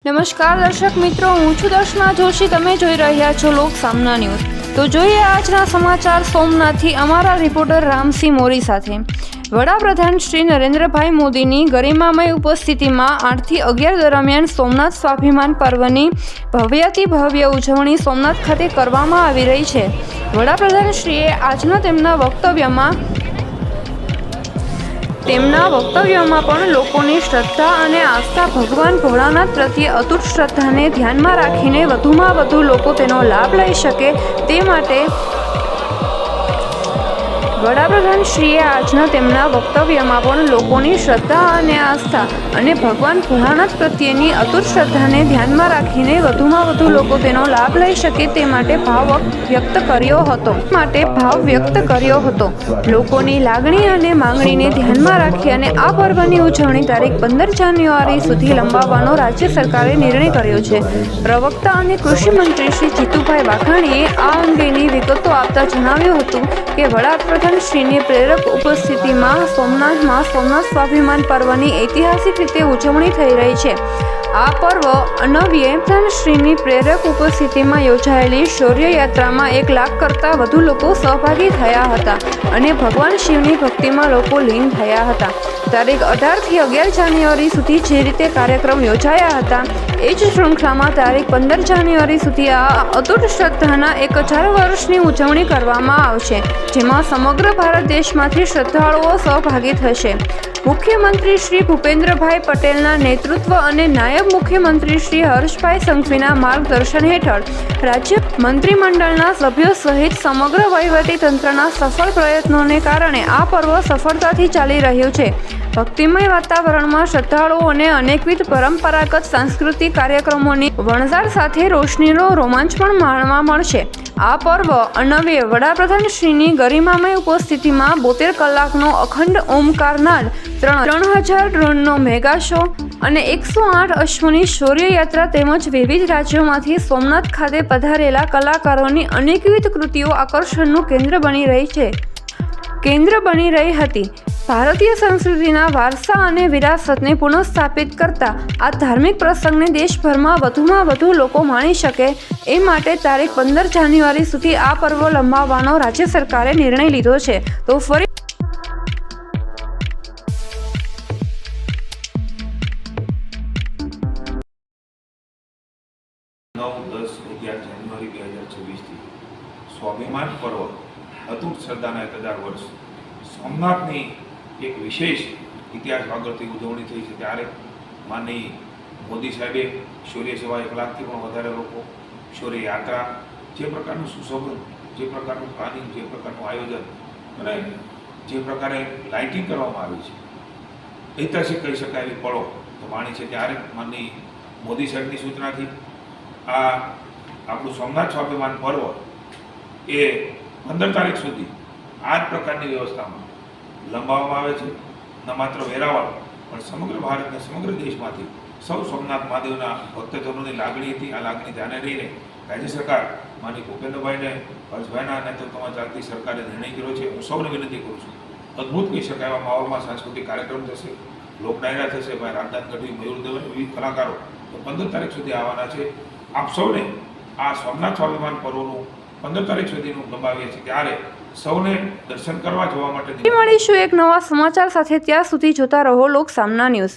નમસ્કાર દર્શક મિત્રો, હું છું દર્શના જોશી. તમે જોઈ રહ્યા છો લોક સામના ન્યૂઝ. તો જોઈએ આજના સમાચાર સોમનાથથી અમારા રિપોર્ટર રામસિંહ મોરી સાથે. વડાપ્રધાન શ્રી નરેન્દ્રભાઈ મોદીની ગરિમામય ઉપસ્થિતિમાં 8 થી 11 દરમિયાન સોમનાથ સ્વાભિમાન પર્વની ભવ્યાતિ ભવ્ય ઉજવણી સોમનાથ ખાતે કરવામાં આવી રહી છે. વડાપ્રધાન શ્રીએ આજના તેમના વક્તવ્યમાં પણ લોકોની શ્રદ્ધા અને આસ્થા ભગવાન ભોળાનાથ પ્રત્યે અતૂટ શ્રદ્ધાને ધ્યાનમાં રાખીને વધુમાં વધુ લોકો તેનો લાભ લઈ શકે તે માટે વડાપ્રધાન શ્રીએ આજના તેમના વક્તવ્યમાં પણ લોકોની શ્રદ્ધા અને આસ્થા અને ભગવાન ભોળાનાથ પ્રત્યેની અતૂટ શ્રદ્ધાને ધ્યાનમાં રાખીને વધુમાં વધુ લોકો તેનો લાભ લઈ શકે તે માટે ભાવ વ્યક્ત કર્યો હતો. લોકોની લાગણી અને માંગણીને ધ્યાનમાં રાખી અને આ પર્વની ઉજવણી તારીખ 15 જાન્યુઆરી સુધી લંબાવવાનો રાજ્ય સરકારે નિર્ણય કર્યો છે. પ્રવક્તા અને કૃષિ મંત્રી શ્રી જીતુભાઈ વાઘાણીએ આ અંગેની વિગતો આપતા જણાવ્યું હતું કે વડાપ્રધાન શ્રીની પ્રેરક ઉપસ્થિતિમાં સોમનાથમાં સોમનાથ સ્વાભિમાન પર્વની ઐતિહાસિક રીતે ઉજવણી થઈ રહી છે. આ પર્વ અનવ્યે શ્રીની પ્રેરક ઉપસ્થિતિમાં યોજાયેલી શૌર્ય યાત્રામાં 1 લાખ કરતાં વધુ લોકો સહભાગી થયા હતા અને ભગવાન શિવની ભક્તિમાં લોકો લીન થયા હતા. તારીખ 18 થી 11 જાન્યુઆરી સુધી જે રીતે કાર્યક્રમ યોજાયા હતા એ જ શૃંખલામાં તારીખ 15 જાન્યુઆરી સુધી આ અતૂટ શ્રદ્ધાના 1000 વર્ષની ઉજવણી કરવામાં આવશે, જેમાં સમગ્ર ભારત દેશમાંથી શ્રદ્ધાળુઓ સહભાગી થશે. મુખ્યમંત્રી શ્રી ભૂપેન્દ્રભાઈ પટેલના નેતૃત્વ અને નાયબ મુખ્યમંત્રી શ્રી હર્ષભાઈ સંઘવીના માર્ગદર્શન હેઠળ રાજ્ય મંત્રીમંડળના સભ્યો સહિત સમગ્ર વહીવટીતંત્રના સફળ પ્રયત્નોને કારણે આ પર્વ સફળતાથી ચાલી રહ્યું છે. ભક્તિમય વાતાવરણમાં શ્રદ્ધાળુઓને અનેકવિધ પરંપરાગત સાંસ્કૃતિક કાર્યક્રમોની વણઝાર સાથે રોશનીનો રોમાંચ પણ માણવા મળશે. આ પર્વ અનવ્યે વડાપ્રધાન શ્રીની ગરિમામય ઉપસ્થિતિમાં 72 કલાકનો અખંડ ઓમકારનાદ, 3000 ડ્રોનનો મેગા શો અને 108 અશ્વની શૌર્ય યાત્રા તેમજ વિવિધ રાજ્યોમાંથી સોમનાથ ખાતે પધારેલા કલાકારોની અનેકવિધ કૃતિઓ આકર્ષણનું કેન્દ્ર બની રહી હતી. ભારતીય સંસ્કૃતિના વારસા અને વિરાસતને પુનઃસ્થાપિત કરતા આ ધાર્મિક પ્રસંગને દેશભરમાં વધુમાં વધુ લોકો માણી શકે એ માટે તારીખ 15 જાન્યુઆરી સુધી આ પર્વ લંબાવવાનો રાજ્ય સરકારે નિર્ણય લીધો છે. તો ફરી 9-10-11 જાન્યુઆરી 2026 સ્વાભિમાન પર્વ અતૂટ શ્રદ્ધાના 1000 વર્ષ સોમનાથની એક વિશેષ ઇતિહાસ આગળથી ઉજવણી થઈ છે. ત્યારે માનનીય મોદી સાહેબે શૌર્ય સેવા 1 લાખથી પણ વધારે લોકો, શૌર્ય યાત્રા, જે પ્રકારનું સુશોભન, જે પ્રકારનું પ્લાનિંગ, જે પ્રકારનું આયોજન અને જે પ્રકારે લાઇટિંગ કરવામાં આવી છે, ઐતિહાસિક કહી શકાય એવી પળો તો માણી છે. ત્યારે માનનીય મોદી સાહેબની સૂચનાથી આ આપણું સોમનાથ સ્વાભિમાન પર્વ એ 15 તારીખ સુધી આ જ પ્રકારની વ્યવસ્થામાં લંબાવવામાં આવે છે. ન માત્ર વેરાવળ પણ સમગ્ર ભારત અને સમગ્ર દેશમાંથી સૌ સોમનાથ મહાદેવના ભક્તજનોની લાગણી હતી. આ લાગણી ધ્યાને લઈને રાજ્ય સરકાર માનનીય ભૂપેન્દ્રભાઈને, હર્ષભાઈના નેતૃત્વમાં ચાલતી સરકારે નિર્ણય કર્યો છે. હું સૌને વિનંતી કરું છું, અદ્ભુત કહી શકાય એવા માહોલમાં સાંસ્કૃતિક કાર્યક્રમ થશે, લોક ડાયરા થશે. ભાઈ રાજનાથ ગઢવી, મયુર દવે, વિવિધ કલાકારો તો 15 તારીખ સુધી આવવાના છે. આપ સૌને આ સોમનાથ સ્વાભિમાન પર્વનું 15 તારીખ સુધીનું લંબાવીએ છીએ. ત્યારે સૌને દર્શન કરવા જવા માટે મળીશું એક નવા સમાચાર સાથે. ત્યાં સુધી જોતા રહો લોક સામના ન્યૂઝ.